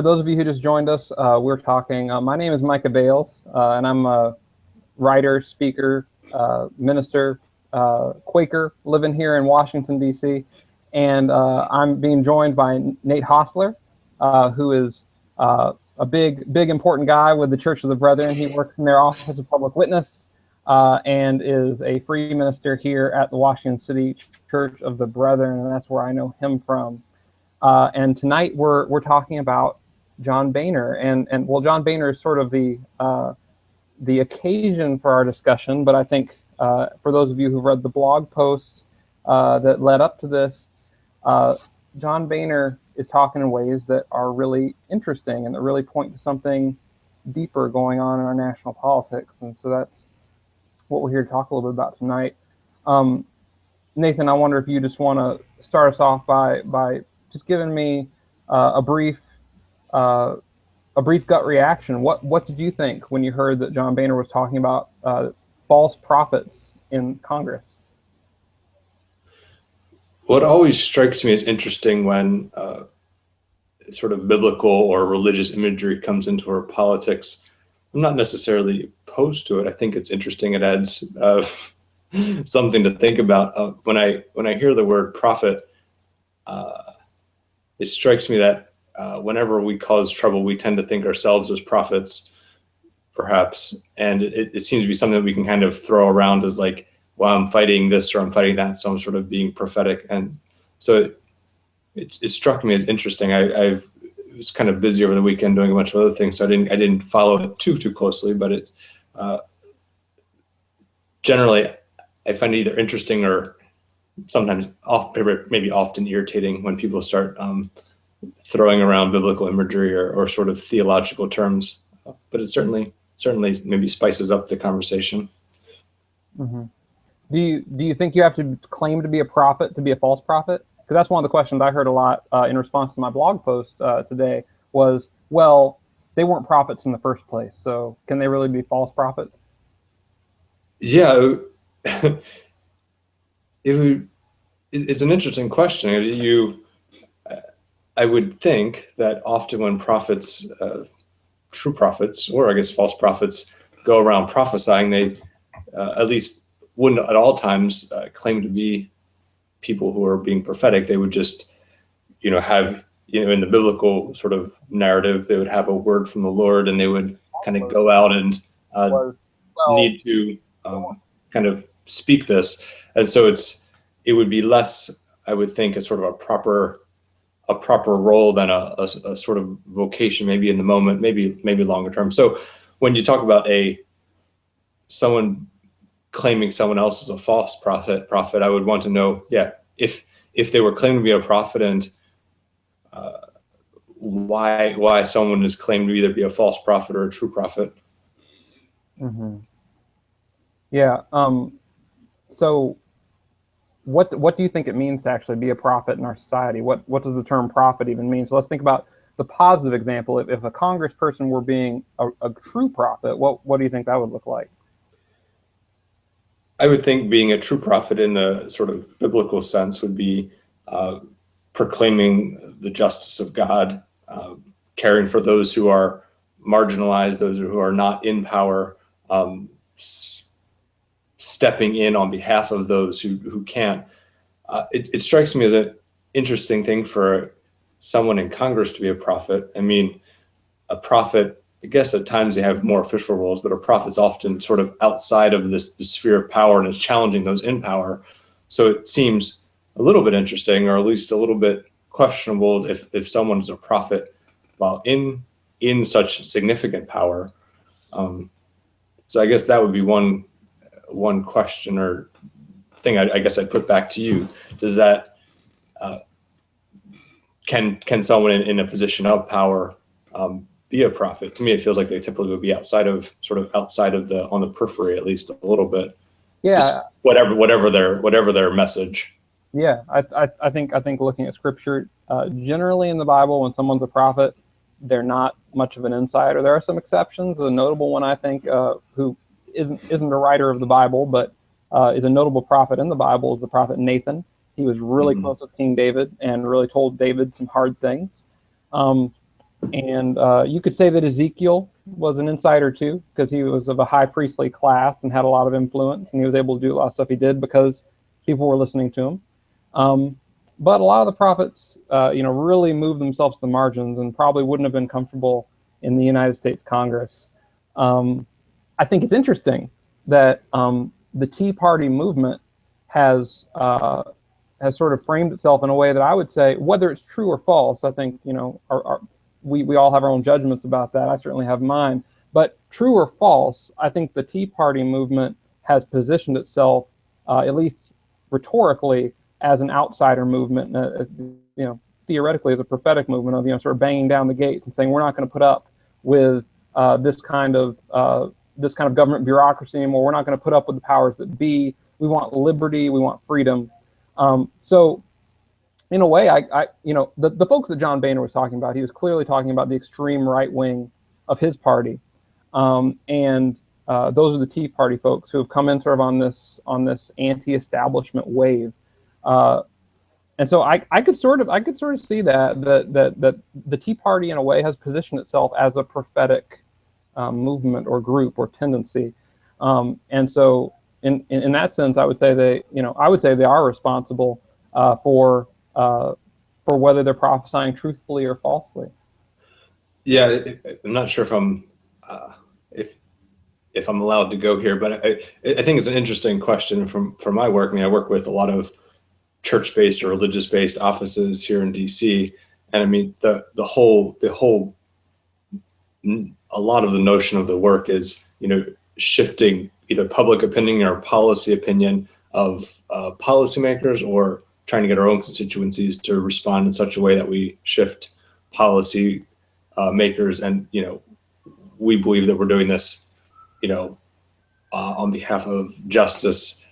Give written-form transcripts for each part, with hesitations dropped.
For those of you who just joined us, we're talking. My name is Micah Bales, and I'm a writer, speaker, minister, Quaker, living here in Washington, D.C. And I'm being joined by Nate Hosler, who is a big, important guy with the Church of the Brethren. He works in their Office of Public Witness and is a free minister here at the Washington City Church of the Brethren, and that's where I know him from. And tonight we're talking about John Boehner, and well, John Boehner is sort of the occasion for our discussion. But I think for those of you who've read the blog post that led up to this, John Boehner is talking in ways that are really interesting and that really point to something deeper going on in our national politics. And so that's what we're here to talk a little bit about tonight. Nathan, I wonder if you just want to start us off by just giving me a brief gut reaction. What did you think when you heard that John Boehner was talking about false prophets in Congress? What always strikes me as interesting when sort of biblical or religious imagery comes into our politics, I'm not necessarily opposed to it. I think it's interesting. It adds something to think about. When I hear the word prophet, it strikes me that whenever we cause trouble, we tend to think ourselves as prophets, perhaps. And it seems to be something that we can kind of throw around as like, well, I'm fighting this or I'm fighting that, so I'm sort of being prophetic. And so it struck me as interesting. I was kind of busy over the weekend doing a bunch of other things, so I didn't follow it too closely. But it's generally, I find it either interesting or sometimes maybe often irritating when people start throwing around biblical imagery or sort of theological terms. But it certainly maybe spices up the conversation. Mm-hmm. Do you think you have to claim to be a prophet to be a false prophet? Because that's one of the questions I heard a lot in response to my blog post today was, well, they weren't prophets in the first place, so can they really be false prophets? Yeah, it's an interesting question. I would think that often when prophets, true prophets, or I guess false prophets, go around prophesying, they at least wouldn't at all times claim to be people who are being prophetic. They would just, have, in the biblical sort of narrative, they would have a word from the Lord, and they would kind of go out and need to kind of speak this. And so it would be less, I would think, a sort of a proper role than a sort of vocation, maybe in the moment, maybe longer term. So when you talk about someone claiming someone else as a false prophet, I would want to know, if they were claiming to be a prophet, and why someone is claimed to either be a false prophet or a true prophet. Mm-hmm. Yeah. So what do you think it means to actually be a prophet in our society? What does the term prophet even mean? So let's think about the positive example. If a congressperson were being a true prophet, what do you think that would look like? I would think being a true prophet in the sort of biblical sense would be proclaiming the justice of God, caring for those who are marginalized, those who are not in power, stepping in on behalf of those who can't. It strikes me as an interesting thing for someone in Congress to be a prophet. I mean, a prophet, I guess at times they have more official roles, but a prophet's often sort of outside of the sphere of power and is challenging those in power. So it seems a little bit interesting, or at least a little bit questionable, if someone is a prophet while in such significant power. So I guess that would be one question or thing I guess I'd put back to you. Does that can someone in a position of power be a prophet? To me, it feels like they typically would be outside of the on the periphery, at least a little bit. Yeah. Just whatever their message. Yeah, I think looking at scripture, generally in the Bible, when someone's a prophet, they're not much of an insider. There are some exceptions. A notable one, I think, who isn't a writer of the Bible, but is a notable prophet in the Bible, is the prophet Nathan. He was really close with King David and really told David some hard things. And you could say that Ezekiel was an insider too, because he was of a high priestly class and had a lot of influence, and he was able to do a lot of stuff he did because people were listening to him. But a lot of the prophets, really moved themselves to the margins and probably wouldn't have been comfortable in the United States Congress. I think it's interesting that the Tea Party movement has sort of framed itself in a way that I would say, whether it's true or false, I think, we all have our own judgments about that. I certainly have mine. But true or false, I think the Tea Party movement has positioned itself, at least rhetorically, as an outsider movement, theoretically as a prophetic movement of, sort of banging down the gates and saying, we're not going to put up with this kind of government bureaucracy anymore. We're not going to put up with the powers that be. We want liberty. We want freedom. So in a way, the folks that John Boehner was talking about, he was clearly talking about the extreme right wing of his party. And those are the Tea Party folks who have come in sort of on this anti-establishment wave. And so I could sort of see that the Tea Party in a way has positioned itself as a prophetic movement or group or tendency. And so in that sense, I would say they are responsible for whether they're prophesying truthfully or falsely. Yeah, I'm not sure if I'm allowed to go here, but I think it's an interesting question from my work. I mean, I work with a lot of church-based or religious-based offices here in DC, and I mean a lot of the notion of the work is shifting either public opinion or policy opinion of policymakers, or trying to get our own constituencies to respond in such a way that we shift policy makers. And we believe that we're doing this on behalf of justice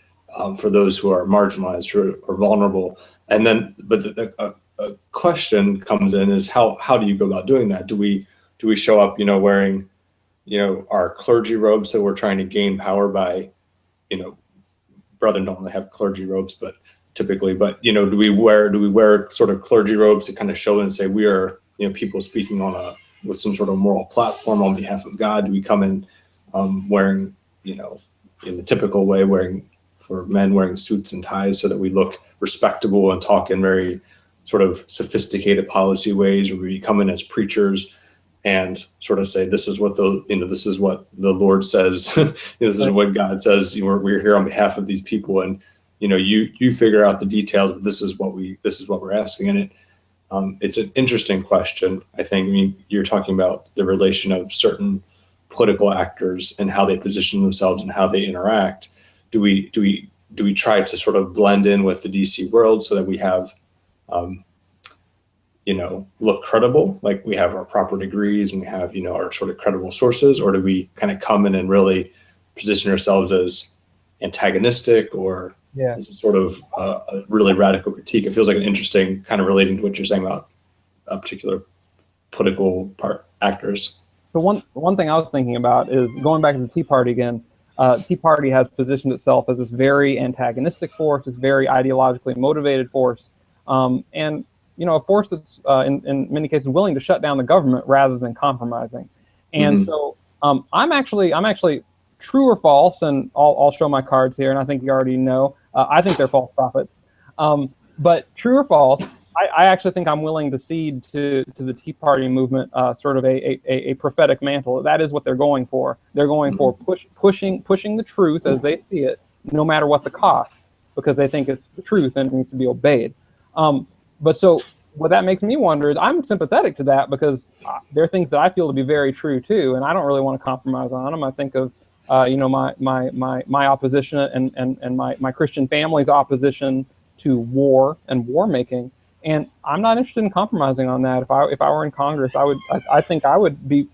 for those who are marginalized or vulnerable. And then but a question comes in is how do you go about doing that? Do we show up wearing our clergy robes, so we're trying to gain power by brethren don't really have clergy robes, but typically, do we wear sort of clergy robes to kind of show and say we are people speaking with some sort of moral platform on behalf of God? Do we come in wearing in the typical way, for men wearing suits and ties so that we look respectable and talk in very sort of sophisticated policy ways, or we come in as preachers and sort of say, this is what the Lord says, this is what God says, we're here on behalf of these people, and you figure out the details, but this is what we're asking. And it's an interesting question. I think, you're talking about the relation of certain political actors and how they position themselves and how they interact. Do we try to sort of blend in with the DC world so that we have look credible, like we have our proper degrees and we have our sort of credible sources, or do we kind of come in and really position ourselves as antagonistic, or as a sort of a really radical critique? It feels like an interesting kind of relating to what you're saying about particular political actors. So one thing I was thinking about is going back to the Tea Party again. Tea Party has positioned itself as this very antagonistic force, this very ideologically motivated force, and a force that's in many cases willing to shut down the government rather than compromising. And so I'm actually true or false, and I'll show my cards here, and I think you already know. I think they're false prophets. But true or false, I actually think I'm willing to cede to the Tea Party movement sort of a prophetic mantle. That is what they're going for. They're going for pushing the truth as they see it, no matter what the cost, because they think it's the truth and it needs to be obeyed. But so what that makes me wonder is I'm sympathetic to that, because there are things that I feel to be very true too, and I don't really want to compromise on them. I think of my opposition and my Christian family's opposition to war and war making. And I'm not interested in compromising on that. If I were in Congress, I think I would be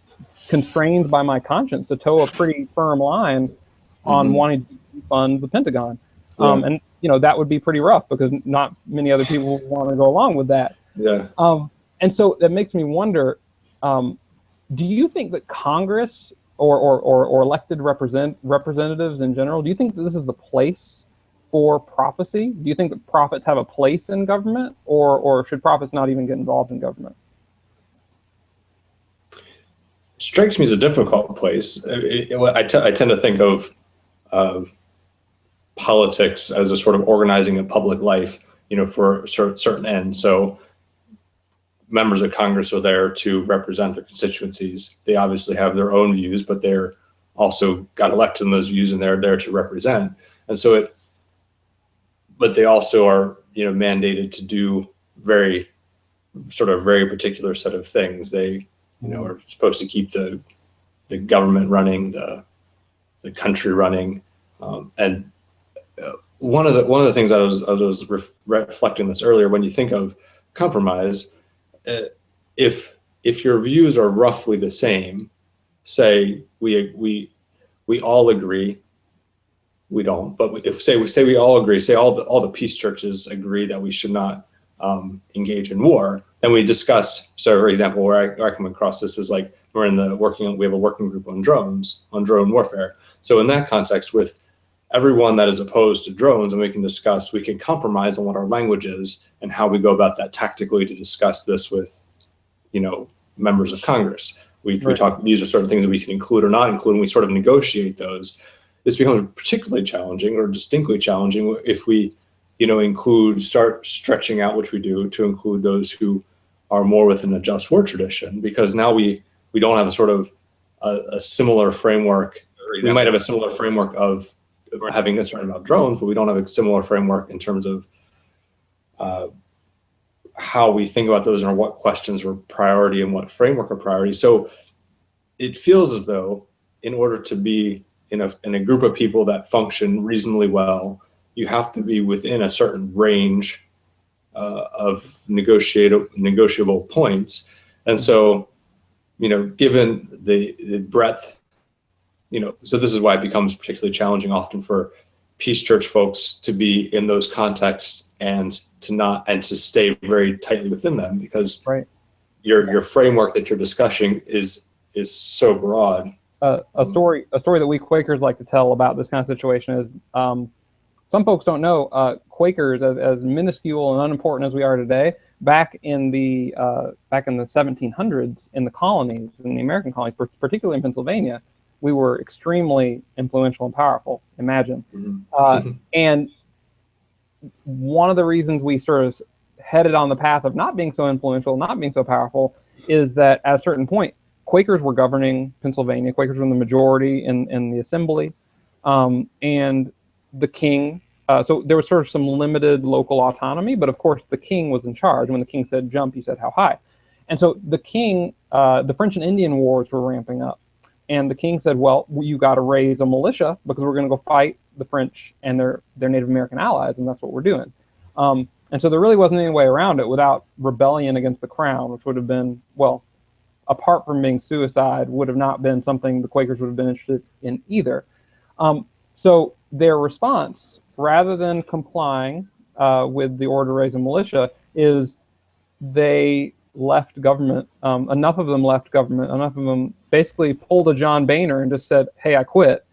constrained by my conscience to toe a pretty firm line on wanting to fund the Pentagon. And that would be pretty rough, because not many other people want to go along with that. Yeah. And so that makes me wonder, do you think that Congress or elected representatives in general, do you think that this is the place for prophecy? Do you think that prophets have a place in government, or should prophets not even get involved in government? strikes me as a difficult place. I tend to think of politics as a sort of organizing of public life, for a certain end. So members of Congress are there to represent their constituencies. They obviously have their own views, but they're also got elected in those views, and they're there to represent. And so but they also are, mandated to do very particular set of things. They, are supposed to keep the government running, the country running, and one of the things I was reflecting this earlier. When you think of compromise, if your views are roughly the same, say we all agree. We don't, but if we all agree, say all the peace churches agree that we should not engage in war, then we discuss. So, for example, where I come across this is like we have a working group on drone warfare. So in that context, with everyone that is opposed to drones, and we can compromise on what our language is and how we go about that tactically to discuss this with, members of Congress. We talk, these are certain things that we can include or not include, and we sort of negotiate those. This becomes particularly challenging or distinctly challenging if we, start stretching out, which we do, to include those who are more within a just war tradition, because now we don't have a sort of a similar framework. We might have a similar framework of having concern about drones, but we don't have a similar framework in terms of how we think about those and what questions are priority and what framework are priority. So it feels as though in order to be in a group of people that function reasonably well, you have to be within a certain range of negotiable points. And so, given the breadth, so this is why it becomes particularly challenging often for peace church folks to be in those contexts and to stay very tightly within them, because your framework that you're discussing is so broad. A story that we Quakers like to tell about this kind of situation is, some folks don't know, Quakers, as minuscule and unimportant as we are today, back in the 1700s in the colonies, in the American colonies, particularly in Pennsylvania, we were extremely influential and powerful. Imagine. And one of the reasons we sort of headed on the path of not being so influential, not being so powerful, is that at a certain point, Quakers were governing Pennsylvania. Quakers were in the majority in the assembly, and the king. So there was sort of some limited local autonomy, but of course the king was in charge. When the king said jump, he said how high. And so the king, the French and Indian wars were ramping up, and the king said, well, you got to raise a militia because we're going to go fight the French and their Native American allies, and that's what we're doing. And so there really wasn't any way around it without rebellion against the crown, which would have been, well, apart from being suicide, would have not been something the Quakers would have been interested in either. So their response, rather than complying with the order to raise a militia, is they left government. Enough of them left government. Enough of them basically pulled a John Boehner and just said, hey, I quit.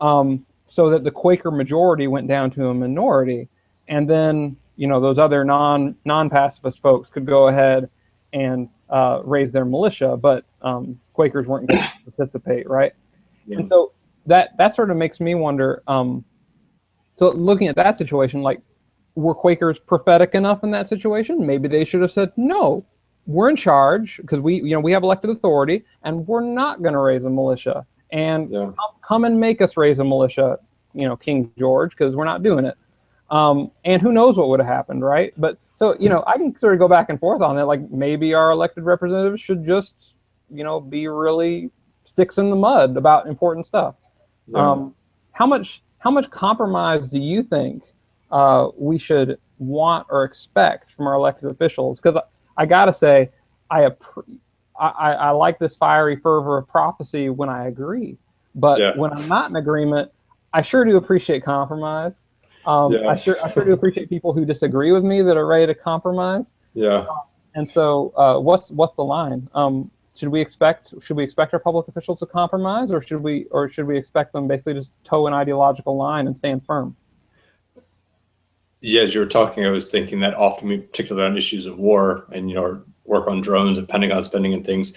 So that the Quaker majority went down to a minority. And then, those other non-pacifist folks could go ahead and raise their militia, but Quakers weren't going to participate, right? Yeah. And so that sort of makes me wonder, so looking at that situation, like, were Quakers prophetic enough in that situation? Maybe they should have said, no, we're in charge because we have elected authority, and we're not going to raise a militia. And come and make us raise a militia, King George, because we're not doing it. And who knows what would have happened, right? But so, I can sort of go back and forth on it. Like, maybe our elected representatives should just, be really sticks in the mud about important stuff. Yeah. How much compromise do you think we should want or expect from our elected officials? Because I gotta say, I like this fiery fervor of prophecy when I agree, but when I'm not in agreement, I sure do appreciate compromise. I sure do appreciate people who disagree with me that are ready to compromise. Yeah. And so, what's the line? Should we expect our public officials to compromise, or should we expect them basically just toe an ideological line and stand firm? Yeah, as you were talking, I was thinking that often, particularly on issues of war and work on drones and Pentagon spending and things,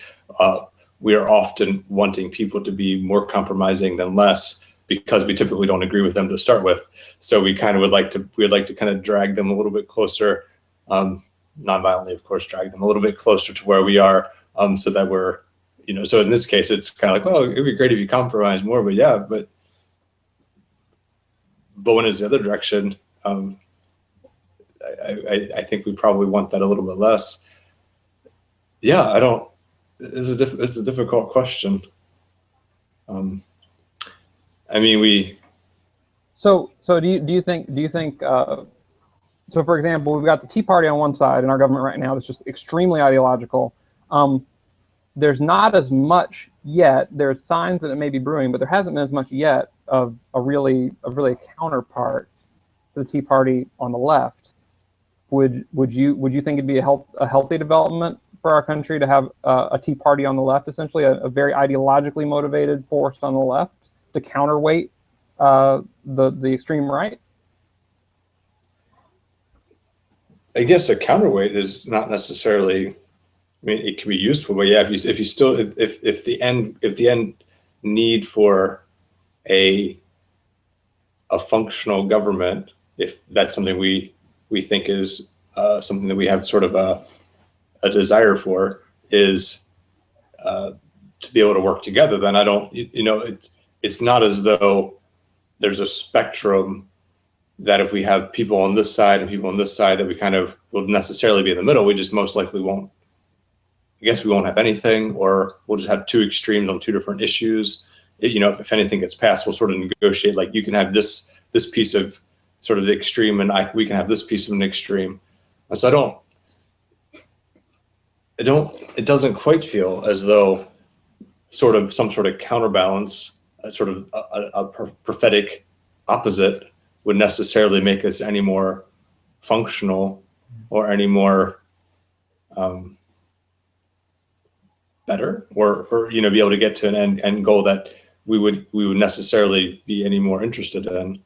we are often wanting people to be more compromising than less, because we typically don't agree with them to start with. So we kind of we'd like to kind of drag them a little bit closer, non-violently, of course, drag them a little bit closer to where we are, so that we're, so in this case, it's kind of like, well, it'd be great if you compromise more, but yeah, but when it's the other direction, I think we probably want that a little bit less. Yeah, it's a difficult question. I mean, So do you think so for example, we've got the Tea Party on one side in our government right now that's just extremely ideological. There's not as much yet. There's signs that it may be brewing, but there hasn't been as much yet of a really counterpart to the Tea Party on the left. Would you think it'd be a healthy development for our country to have a Tea Party on the left, essentially a very ideologically motivated force on the left to counterweight the extreme right? I guess a counterweight is not necessarily. I mean, it can be useful, but yeah, if the end need for a functional government, if that's something we think is something that we have sort of a desire for, is to be able to work together, then I don't, it's not as though there's a spectrum that if we have people on this side and people on this side that we kind of will necessarily be in the middle. We just most likely won't. I guess we won't have anything, or we'll just have two extremes on two different issues. If anything gets passed, we'll sort of negotiate. Like, you can have this piece of sort of the extreme, and we can have this piece of an extreme. So it doesn't quite feel as though sort of some sort of counterbalance, sort of a prophetic opposite, would necessarily make us any more functional or any more better, or be able to get to an end goal that we would necessarily be any more interested in.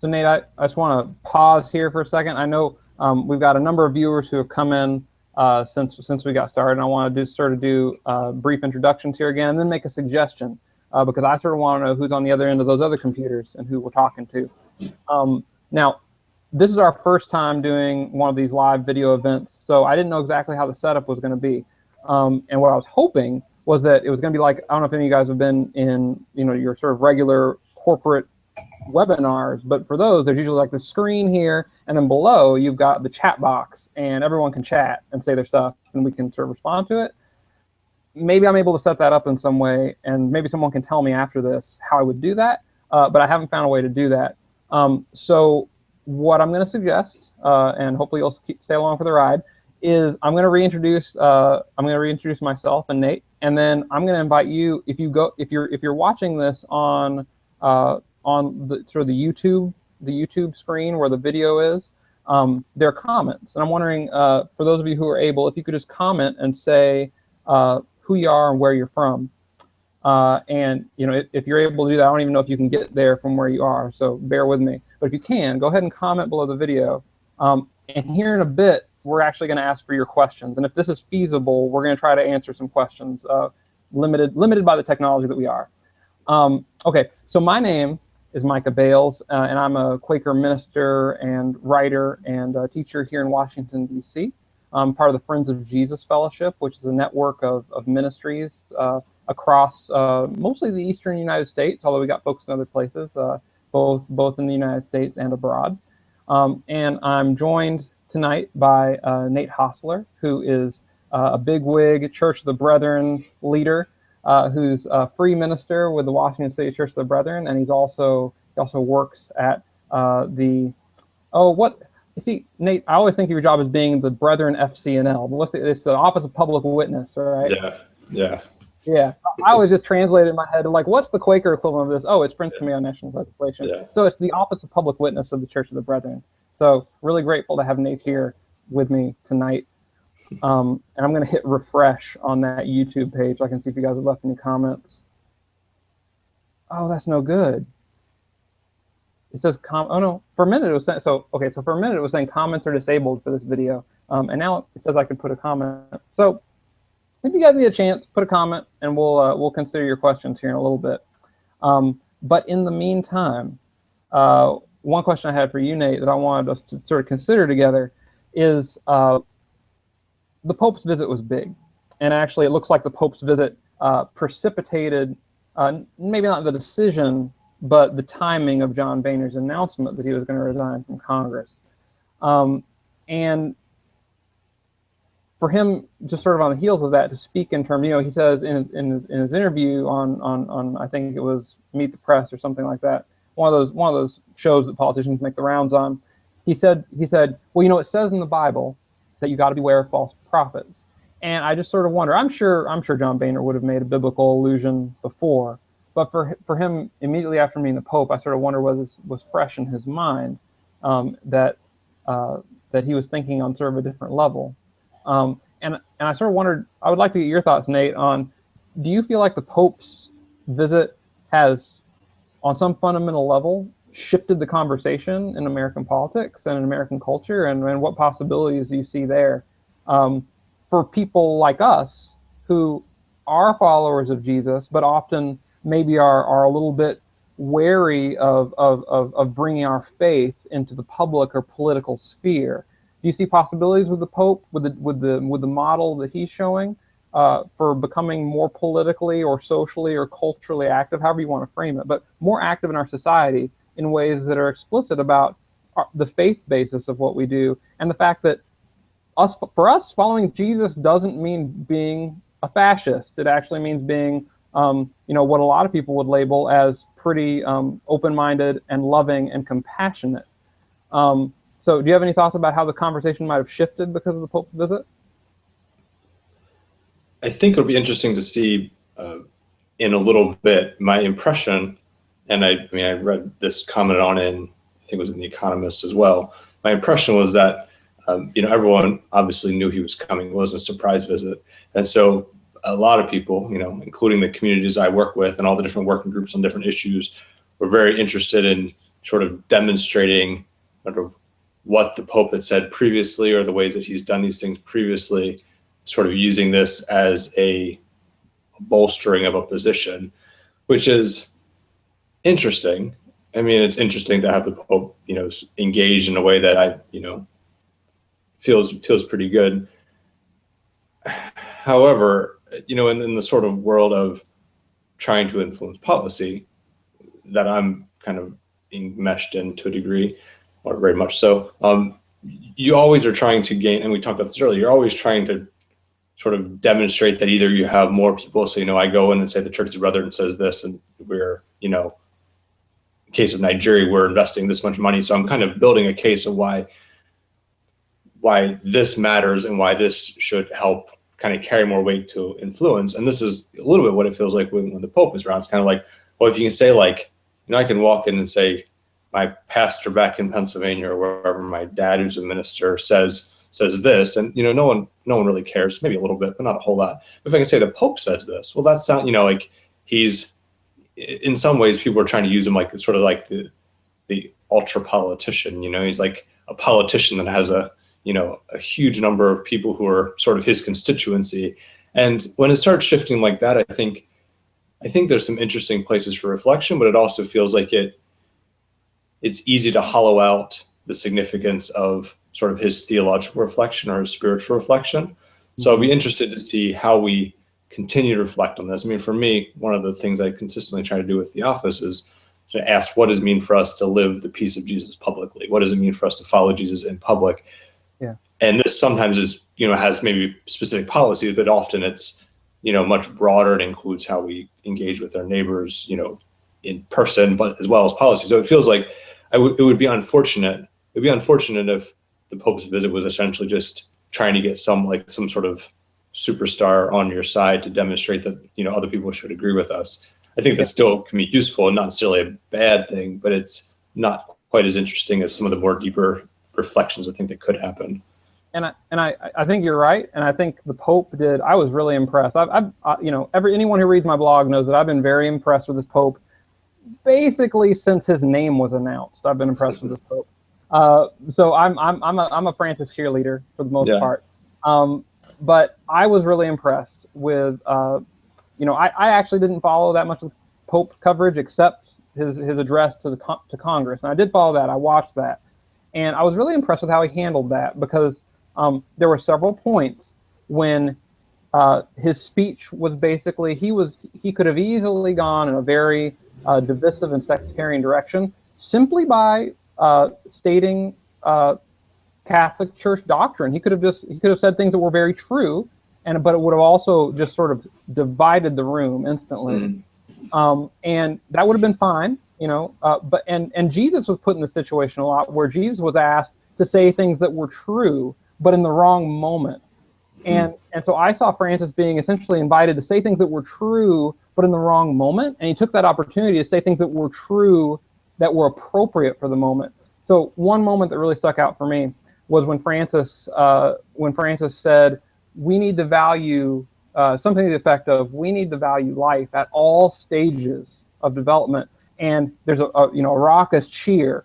So Nate, I just want to pause here for a second. I know we've got a number of viewers who have come in since we got started, and I want to do brief introductions here again, and then make a suggestion, because I sort of want to know who's on the other end of those other computers and who we're talking to. Now, this is our first time doing one of these live video events, so I didn't know exactly how the setup was going to be. And what I was hoping was that it was going to be like, I don't know if any of you guys have been in, your sort of regular corporate webinars, but for those, there's usually like the screen here, and then below you've got the chat box, and everyone can chat and say their stuff, and we can sort of respond to it. Maybe I'm able to set that up in some way, and maybe someone can tell me after this how I would do that, but I haven't found a way to do that. So what I'm going to suggest, and hopefully you'll stay along for the ride, is I'm going to reintroduce myself and Nate, and then I'm going to invite you, if you're watching this on the sort of the YouTube screen where the video is, there are comments, and I'm wondering, for those of you who are able, if you could just comment and say who you are and where you're from, and if you're able to do that, I don't even know if you can get there from where you are, so bear with me. But if you can, go ahead and comment below the video, and here in a bit, we're actually going to ask for your questions, and if this is feasible, we're going to try to answer some questions, limited by the technology that we are. Okay, so my name is Micah Bales, and I'm a Quaker minister and writer and teacher here in Washington, D.C. I'm part of the Friends of Jesus Fellowship, which is a network of ministries across mostly the eastern United States, although we got folks in other places, both in the United States and abroad. And I'm joined tonight by Nate Hosler, who is a bigwig Church of the Brethren leader, who's a free minister with the Washington State Church of the Brethren, and he also works at Nate, I always think of your job as being the Brethren FCNL, but it's the Office of Public Witness, right? Yeah. I always just translate it in my head, like, what's the Quaker equivalent of this? Oh, it's Prince Command on National Legislation. Yeah. So it's the Office of Public Witness of the Church of the Brethren. So really grateful to have Nate here with me tonight. And I'm going to hit refresh on that YouTube page. I can see if you guys have left any comments. Oh, that's no good. It says oh no, for a minute it was saying, so for a minute it was saying comments are disabled for this video. And now it says I can put a comment. So if you guys need a chance, put a comment, and we'll consider your questions here in a little bit. But in the meantime, one question I had for you, Nate, that I wanted us to sort of consider together is the Pope's visit was big. And actually, it looks like the Pope's visit precipitated, maybe not the decision, but the timing of John Boehner's announcement that he was going to resign from Congress. And for him, just sort of on the heels of that, to speak in terms, he says in his interview on I think it was Meet the Press or something like that, one of those shows that politicians make the rounds on. He said, well, it says in the Bible that you got to beware of false prophets. And I just sort of wonder, I'm sure John Boehner would have made a biblical allusion before, but for him, immediately after meeting the Pope, I sort of wonder whether this was fresh in his mind, that he was thinking on sort of a different level. And I sort of wondered, I would like to get your thoughts, Nate, on, do you feel like the Pope's visit has, on some fundamental level, shifted the conversation in American politics and in American culture, and what possibilities do you see there for people like us who are followers of Jesus, but often maybe are a little bit wary of bringing our faith into the public or political sphere? Do you see possibilities with the Pope, with the model that he's showing, for becoming more politically or socially or culturally active, however you want to frame it, but more active in our society in ways that are explicit about the faith basis of what we do, and the fact that for us, following Jesus doesn't mean being a fascist. It actually means being, what a lot of people would label as pretty open-minded and loving and compassionate. So do you have any thoughts about how the conversation might have shifted because of the Pope's visit? I think it'll be interesting to see in a little bit. My impression, and I read this commented on in, I think it was in The Economist as well. My impression was that, everyone obviously knew he was coming. It wasn't a surprise visit. And so a lot of people, including the communities I work with and all the different working groups on different issues, were very interested in sort of demonstrating sort of what the Pope had said previously, or the ways that he's done these things previously, sort of using this as a bolstering of a position, which is interesting. I mean, it's interesting to have the Pope, engage in a way that feels pretty good. However, in the sort of world of trying to influence policy that I'm kind of enmeshed in to a degree, or very much so, you always are trying to gain, and we talked about this earlier, you're always trying to sort of demonstrate that either you have more people, so, I go in and say the church's brother and says this, and we're, in case of Nigeria, we're investing this much money. So I'm kind of building a case of why this matters and why this should help kind of carry more weight to influence. And this is a little bit what it feels like when the Pope is around. It's kind of like, well, if you can say I can walk in and say, my pastor back in Pennsylvania or wherever, my dad who's a minister says this, and no one really cares, maybe a little bit, but not a whole lot. But if I can say the Pope says this, well, that sounds, like he's, in some ways, people are trying to use him like sort of like the ultra politician. He's like a politician that has a huge number of people who are sort of his constituency. And when it starts shifting like that, I think there's some interesting places for reflection, but it also feels like it's easy to hollow out the significance of sort of his theological reflection or his spiritual reflection. So I'll be interested to see how we continue to reflect on this. I mean, for me, one of the things I consistently try to do with the office is to ask, what does it mean for us to live the peace of Jesus publicly? What does it mean for us to follow Jesus in public? Yeah. And this sometimes is, has maybe specific policies, but often it's, much broader. It includes how we engage with our neighbors, in person, but as well as policy. So it feels like it would be unfortunate. It'd be unfortunate if the Pope's visit was essentially just trying to get some sort of superstar on your side to demonstrate that, other people should agree with us. I think that still can be useful and not necessarily a bad thing, but it's not quite as interesting as some of the more deeper reflections I think that could happen. And I think you're right, and I think the Pope did. I was really impressed. Anyone who reads my blog knows that I've been very impressed with this Pope, basically since his name was announced. I've been impressed with this Pope. So I'm a Francis cheerleader for the most part. But I was really impressed with, I actually didn't follow that much of the Pope coverage except his address to to Congress. And I did follow that. I watched that. And I was really impressed with how he handled that, because there were several points when his speech was basically, he could have easily gone in a very divisive and sectarian direction simply by stating Catholic Church doctrine. He could have said things that were very true, but it would have also just sort of divided the room instantly. And that would have been fine, but Jesus was put in the situation a lot where Jesus was asked to say things that were true, but in the wrong moment. And so I saw Francis being essentially invited to say things that were true, but in the wrong moment. And he took that opportunity to say things that were true, that were appropriate for the moment. So one moment that really stuck out for me was when Francis said, we need to value something to the effect of, we need to value life at all stages of development. And there's a raucous cheer,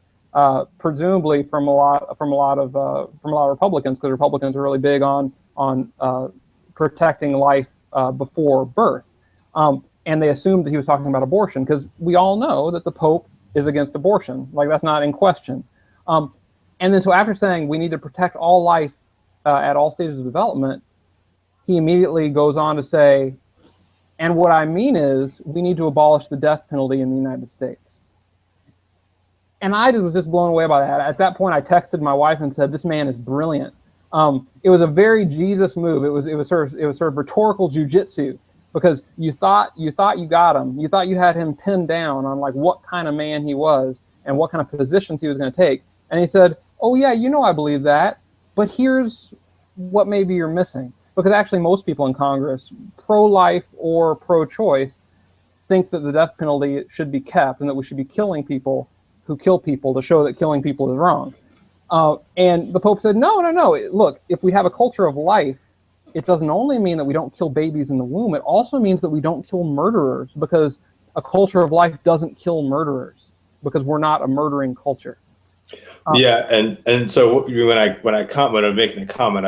presumably from a lot of Republicans, because Republicans are really big on protecting life before birth. And they assumed that he was talking about abortion, because we all know that the Pope is against abortion. Like, that's not in question. And then so after saying we need to protect all life at all stages of development, he immediately goes on to say, and what I mean is we need to abolish the death penalty in the United States. And I was just blown away by that. At that point, I texted my wife and said, this man is brilliant. It was a very Jesus move. It was sort of rhetorical jujitsu, because you thought you got him. You thought you had him pinned down on like what kind of man he was and what kind of positions he was going to take. And he said, oh yeah, I believe that, but here's what maybe you're missing. Because actually most people in Congress, pro-life or pro-choice, think that the death penalty should be kept and that we should be killing people who kill people to show that killing people is wrong. And the Pope said, no. Look, if we have a culture of life, it doesn't only mean that we don't kill babies in the womb, it also means that we don't kill murderers, because a culture of life doesn't kill murderers, because we're not a murdering culture. Yeah, and so when I'm making a comment,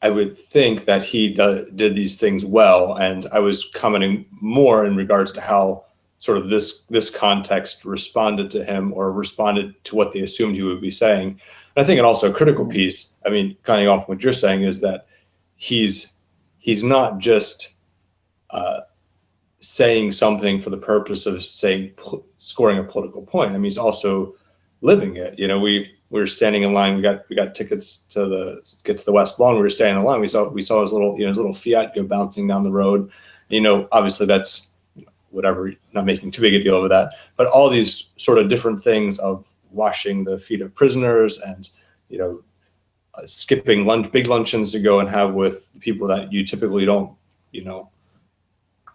I would think that he did these things well, and I was commenting more in regards to how sort of this context responded to him, or responded to what they assumed he would be saying. And I think it also a critical piece, I mean, kind of off what you're saying, is that he's not just saying something for the purpose of scoring a political point. I mean, he's also living it. We were standing in line. We got tickets to get to the West Lawn. We were standing in line. We saw his little Fiat go bouncing down the road. Obviously that's whatever. Not making too big a deal of that. But all these sort of different things of washing the feet of prisoners, and skipping big luncheons to go and have with people that you typically don't,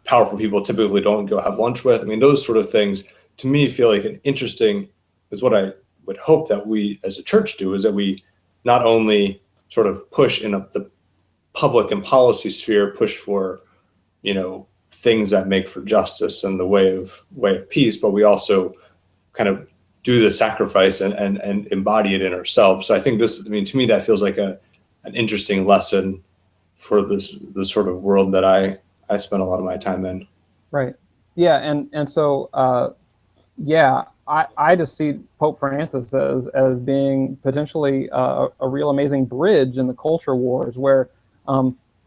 powerful people typically don't go have lunch with. I mean, those sort of things to me feel like an interesting, is what I would hope that we as a church do, is that we not only sort of push in the public and policy sphere, push for, things that make for justice and the way of peace, but we also kind of do the sacrifice and embody it in ourselves. So I think to me, that feels like an interesting lesson for this sort of world that I spend a lot of my time in. Right. Yeah. And so, I just see Pope Francis as being potentially a real amazing bridge in the culture wars, where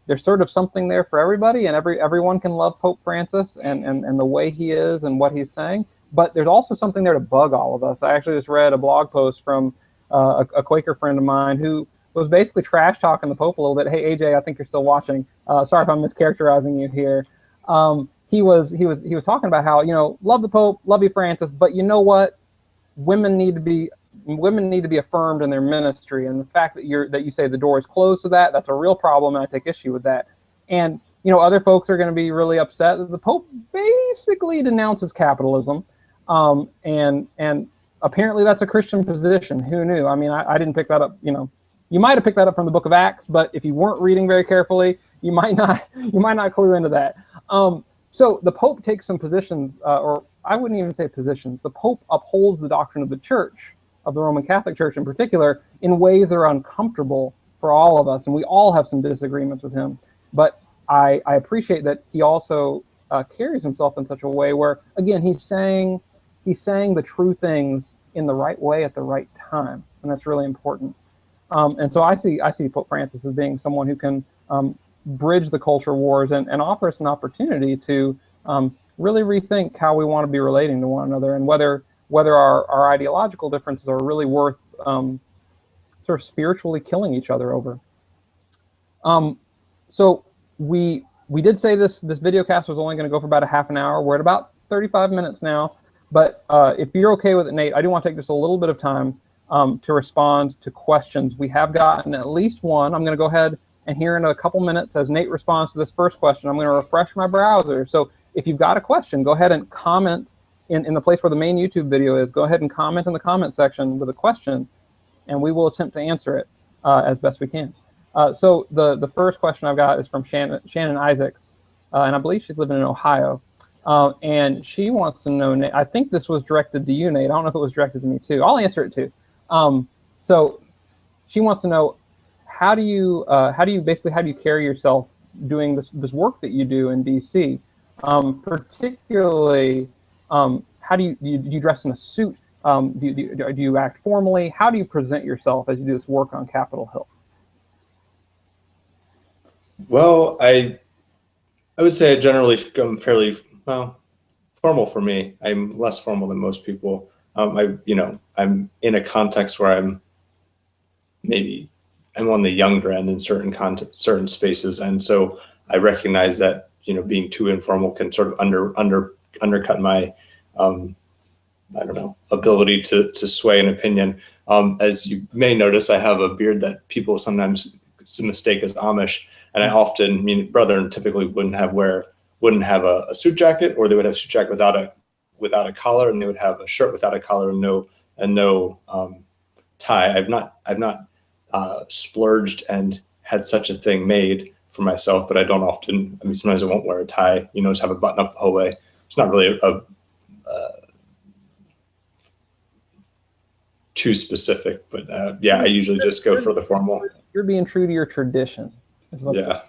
there's sort of something there for everybody, and everyone can love Pope Francis and the way he is and what he's saying. But there's also something there to bug all of us. I actually just read a blog post from a Quaker friend of mine who was basically trash talking the Pope a little bit. Hey, AJ, I think you're still watching. Sorry if I'm mischaracterizing you here. He was talking about how, love the Pope, love you, Francis, but you know what? Women need to be affirmed in their ministry, and the fact that you say the door is closed to that's a real problem, and I take issue with that. And other folks are going to be really upset that the Pope basically denounces capitalism, and apparently that's a Christian position. Who knew? I mean, I didn't pick that up. You might have picked that up from the Book of Acts, but if you weren't reading very carefully, you might not clue into that. So the Pope takes some positions, or I wouldn't even say positions. The Pope upholds the doctrine of the Church, of the Roman Catholic Church in particular, in ways that are uncomfortable for all of us, and we all have some disagreements with him. But I appreciate that he also carries himself in such a way where, again, he's saying the true things in the right way at the right time, and that's really important. And so I see Pope Francis as being someone who can bridge the culture wars and offer us an opportunity to really rethink how we want to be relating to one another, and whether our ideological differences are really worth sort of spiritually killing each other over. So we did say this video cast was only going to go for about a half an hour. We're at about 35 minutes now, but if you're okay with it, Nate, I do want to take just a little bit of time to respond to questions. We have gotten at least one. I'm going to go ahead and here in a couple minutes, as Nate responds to this first question, I'm going to refresh my browser. So if you've got a question, go ahead and comment in the place where the main YouTube video is. Go ahead and comment in the comment section with a question, and we will attempt to answer it as best we can. So the first question I've got is from Shannon Isaacs, and I believe she's living in Ohio. And she wants to know, Nate, I think this was directed to you, Nate. I don't know if it was directed to me too. I'll answer it too. So she wants to know, how do you carry yourself doing this work that you do in DC? Particularly, how do you dress in a suit? Do you act formally? How do you present yourself as you do this work on Capitol Hill? Well, I would say I generally am fairly formal for me. I'm less formal than most people. I'm in a context where I'm on the younger end in certain spaces, and so I recognize that being too informal can sort of undercut my ability to sway an opinion. As you may notice, I have a beard that people sometimes mistake as Amish, and I often, brethren typically wouldn't have a suit jacket, or they would have a suit jacket without a collar, and they would have a shirt without a collar and no tie. I've not splurged and had such a thing made for myself, but I don't often. Sometimes I won't wear a tie. Just have a button up the whole way. It's not really too specific, but I usually just go for the formal. You're being true to your tradition. Yeah.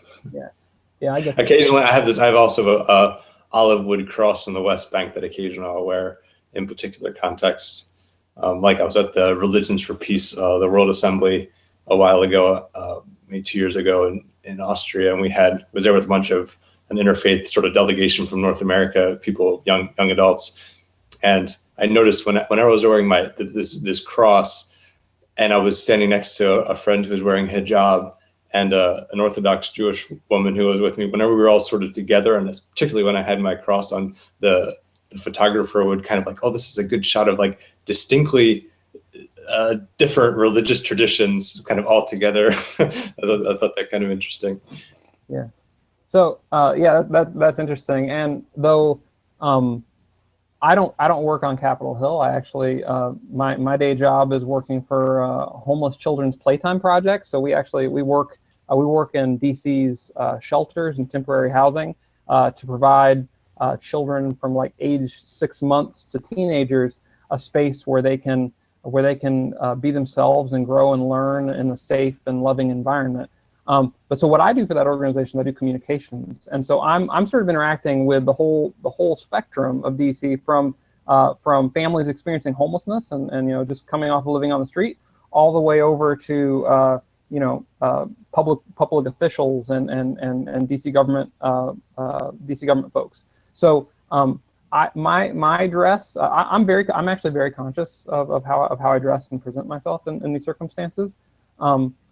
I guess. Occasionally, I have also a olive wood cross on the West Bank that occasionally I'll wear in particular contexts. Like I was at the Religions for Peace, the World Assembly, a while ago, maybe 2 years ago in Austria, and was there with a bunch of an interfaith sort of delegation from North America, people, young adults, and I noticed whenever I was wearing this cross, and I was standing next to a friend who was wearing hijab, and an Orthodox Jewish woman who was with me, whenever we were all sort of together, and particularly when I had my cross on, the photographer would kind of like, oh, this is a good shot of like distinctly different religious traditions kind of all together. I thought that kind of interesting. Yeah. So that's interesting. And though I don't work on Capitol Hill, I actually my day job is working for Homeless Children's Playtime Project. So we work in DC's shelters and temporary housing to provide children from like age 6 months to teenagers a space where they can be themselves and grow and learn in a safe and loving environment. But so what I do for that organization, I do communications, and so I'm sort of interacting with the whole spectrum of DC, from families experiencing homelessness and just coming off of living on the street, all the way over to public officials and DC government folks. So my dress, I'm actually very conscious of how I dress and present myself in these circumstances.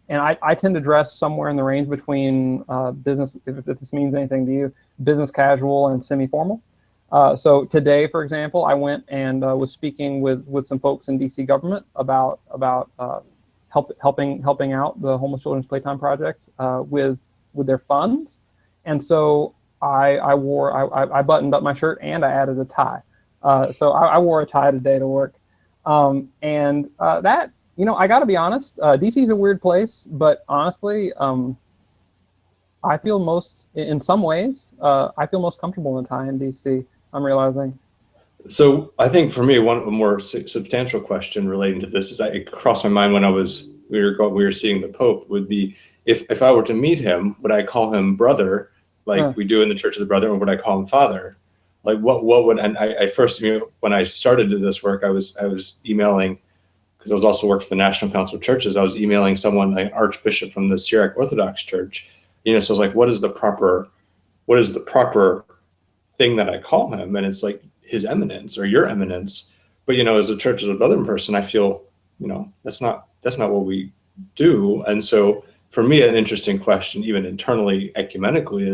And I tend to dress somewhere in the range between business, if this means anything to you, business casual and semi-formal. So today, for example, I went and was speaking with some folks in DC government about helping out the Homeless Children's Playtime Project with their funds. And so I buttoned up my shirt and I added a tie. So I wore a tie today to work. That, I got to be honest, DC is a weird place, but honestly, I feel in some ways, I feel most comfortable in a tie in DC, I'm realizing. So I think for me, a more substantial question relating to this is it crossed my mind when we were seeing the Pope would be if I were to meet him, would I call him brother like we do in the Church of the Brother, or would I call him father? Like what would, and I first, when I started this work, I was emailing, because I was also worked for the National Council of Churches. I was emailing someone, an archbishop from the Syriac Orthodox Church, so I was like, what is the proper thing that I call him? And it's like, His Eminence or Your Eminence. But as a Church of the Brother person, I feel that's not what we do. And so for me, an interesting question, even internally ecumenically,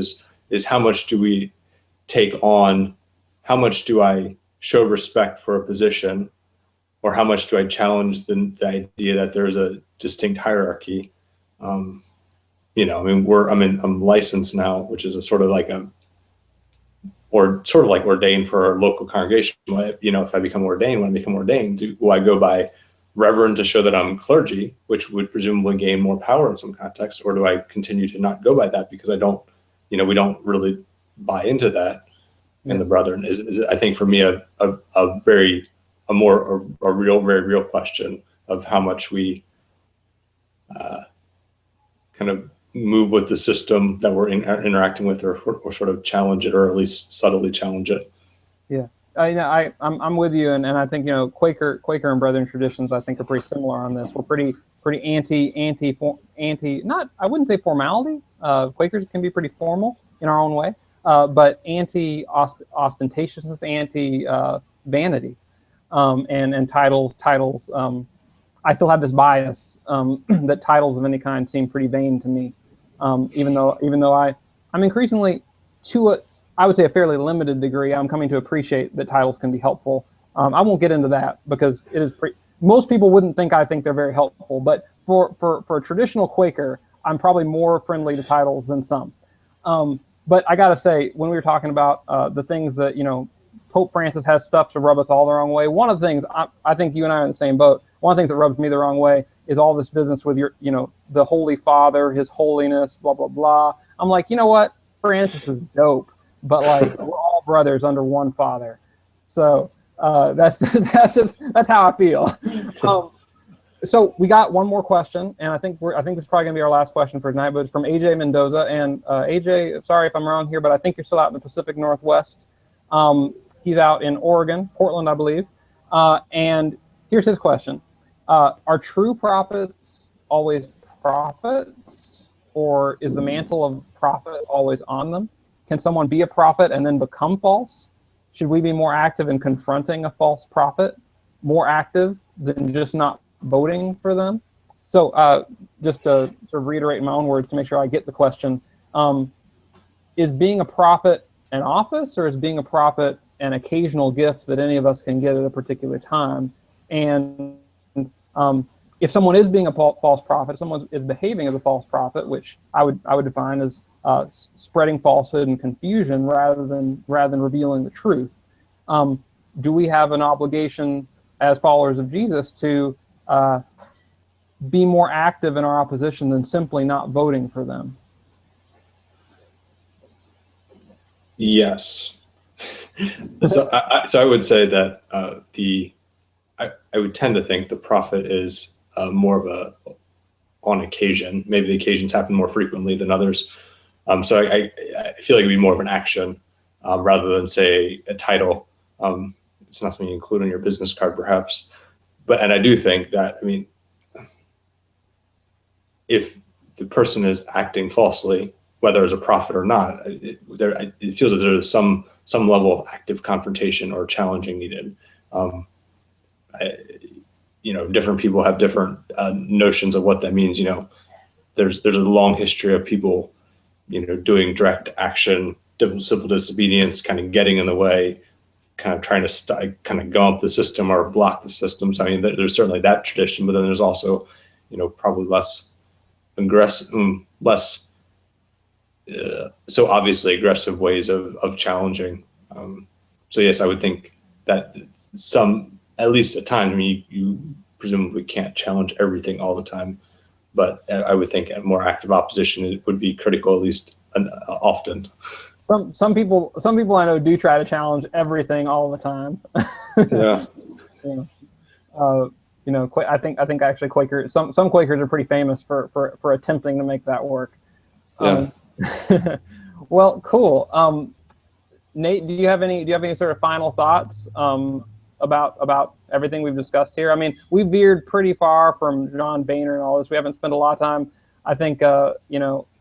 is how much do we take on? How much do I show respect for a position, or how much do I challenge the idea that there's a distinct hierarchy? I'm licensed now, which is a sort of like ordained for a local congregation. If I become ordained, when I become ordained, do I go by reverend to show that I'm clergy, which would presumably gain more power in some contexts, or do I continue to not go by that because we don't really buy into that in the brethren? Is I think for me a very real question of how much we kind of move with the system that we're interacting with, or sort of challenge it, or at least subtly challenge it. Yeah, I'm with you, and I think Quaker and Brethren traditions, I think, are pretty similar on this. We're pretty anti. Not, I wouldn't say formality. Quakers can be pretty formal in our own way, but anti ostentatiousness, anti vanity, and titles. I still have this bias that titles of any kind seem pretty vain to me, even though I'm increasingly, I would say a fairly limited degree, I'm coming to appreciate that titles can be helpful. I won't get into that because most people wouldn't think I think they're very helpful, but for a traditional Quaker, I'm probably more friendly to titles than some. But I gotta say, when we were talking about the things that Pope Francis has stuff to rub us all the wrong way, one of the things, I think you and I are in the same boat. One of the things that rubs me the wrong way is all this business with the Holy Father, His Holiness, blah, blah, blah. I'm like, you know what? Francis is dope, but like, we're all brothers under one Father. So that's how I feel. So we got one more question, and I think this is probably gonna be our last question for tonight, but it's from AJ Mendoza. And AJ, sorry if I'm wrong here, but I think you're still out in the Pacific Northwest. He's out in Oregon, Portland, I believe. And here's his question. Are true prophets always prophets, or is the mantle of prophet always on them? Can someone be a prophet and then become false? Should we be more active in confronting a false prophet, more active than just not voting for them? So just to sort of reiterate in my own words to make sure I get the question, is being a prophet an office, or is being a prophet an occasional gift that any of us can get at a particular time? And if someone is being a false prophet, if someone is behaving as a false prophet, which I would define as spreading falsehood and confusion rather than revealing the truth, do we have an obligation as followers of Jesus to be more active in our opposition than simply not voting for them? Yes. So I would say that I would tend to think the prophet is more of a on occasion. Maybe the occasions happen more frequently than others. So I feel like it'd be more of an action rather than, say, a title. It's not something you include on your business card, perhaps. And I do think that, if the person is acting falsely, whether as a prophet or not, it feels that there's some level of active confrontation or challenging needed. Different people have different notions of what that means. There's a long history of people, doing direct action, civil disobedience, kind of getting in the way, kind of trying to kind of gum up the system or block the system. So there's certainly that tradition, but then there's also, probably less aggressive, so obviously aggressive ways of challenging. So yes, I would think that at least at times, you presumably can't challenge everything all the time, but I would think a more active opposition would be critical, at least often. Some people I know do try to challenge everything all the time. Yeah. Yeah. I think actually Quakers, some Quakers are pretty famous for attempting to make that work. Yeah. Well, cool. Nate, do you have any sort of final thoughts about everything we've discussed here? I mean, we veered pretty far from John Boehner and all this. We haven't spent a lot of time. I think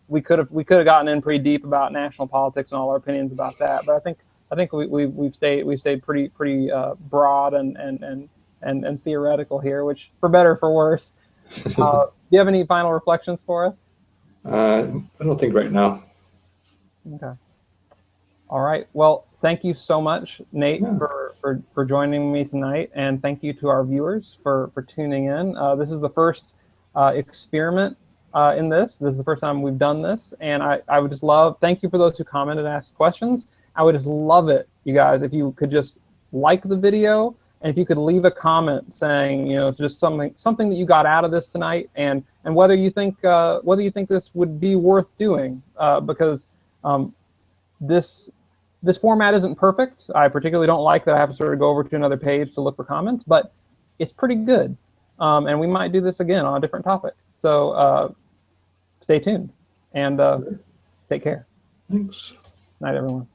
we could have gotten in pretty deep about national politics and all our opinions about that. But I think we've stayed pretty broad and theoretical here, which for better or for worse. Do you have any final reflections for us? I don't think right now. Okay. All right. Well, thank you so much, Nate, for joining me tonight, and thank you to our viewers for tuning in. This is the first experiment in this. This is the first time we've done this, and I would just thank you for those who commented and asked questions. I would just love it, you guys, if you could just like the video, and if you could leave a comment saying, just something that you got out of this tonight, and whether you think this would be worth doing, because this format isn't perfect. I particularly don't like that I have to sort of go over to another page to look for comments, but it's pretty good. And we might do this again on a different topic. So stay tuned and take care. Thanks. Night, everyone.